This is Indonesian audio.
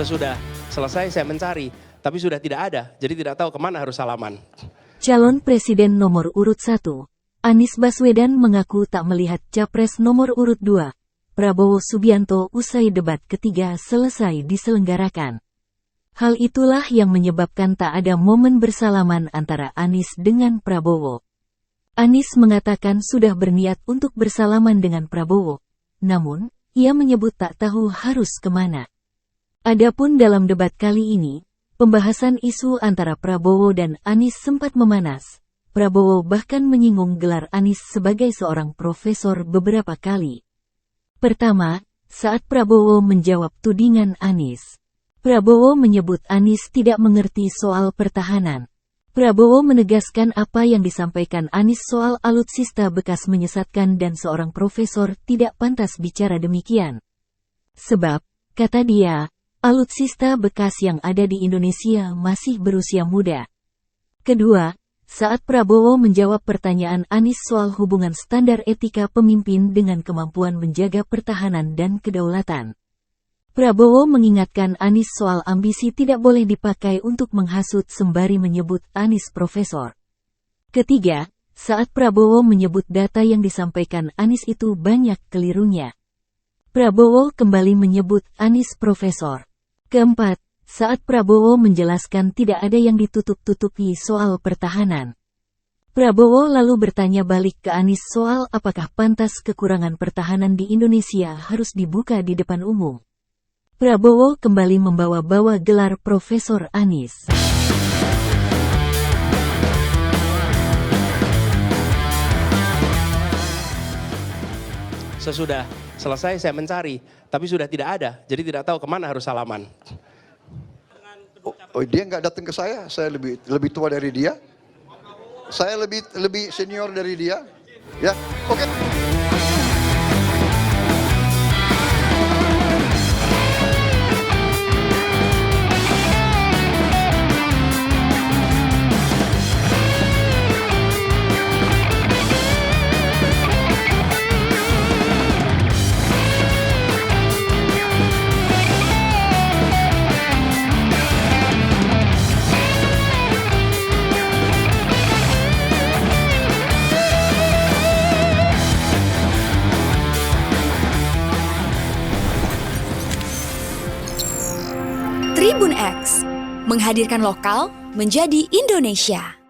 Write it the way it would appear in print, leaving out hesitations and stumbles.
Sesudah selesai saya mencari, tapi sudah tidak ada, jadi tidak tahu kemana harus salaman. Calon Presiden nomor urut 1, Anies Baswedan mengaku tak melihat Capres nomor urut 2, Prabowo Subianto usai debat ketiga selesai diselenggarakan. Hal itulah yang menyebabkan tak ada momen bersalaman antara Anies dengan Prabowo. Anies mengatakan sudah berniat untuk bersalaman dengan Prabowo, namun, ia menyebut tak tahu harus kemana. Adapun dalam debat kali ini, pembahasan isu antara Prabowo dan Anies sempat memanas. Prabowo bahkan menyinggung gelar Anies sebagai seorang profesor beberapa kali. Pertama, saat Prabowo menjawab tudingan Anies. Prabowo menyebut Anies tidak mengerti soal pertahanan. Prabowo menegaskan apa yang disampaikan Anies soal alutsista bekas menyesatkan dan seorang profesor tidak pantas bicara demikian. Sebab, kata dia, alutsista bekas yang ada di Indonesia masih berusia muda. Kedua, saat Prabowo menjawab pertanyaan Anies soal hubungan standar etika pemimpin dengan kemampuan menjaga pertahanan dan kedaulatan. Prabowo mengingatkan Anies soal ambisi tidak boleh dipakai untuk menghasut sembari menyebut Anies profesor. Ketiga, saat Prabowo menyebut data yang disampaikan Anies itu banyak kelirunya. Prabowo kembali menyebut Anies profesor. Keempat, saat Prabowo menjelaskan tidak ada yang ditutup-tutupi soal pertahanan. Prabowo lalu bertanya balik ke Anies soal apakah pantas kekurangan pertahanan di Indonesia harus dibuka di depan umum. Prabowo kembali membawa-bawa gelar Profesor Anies. Sesudah selesai saya mencari, tapi sudah tidak ada, jadi tidak tahu kemana harus salaman. Oh, dia nggak datang ke saya lebih tua dari dia. Saya lebih senior dari dia. Ya, oke. Tribun X menghadirkan lokal menjadi Indonesia.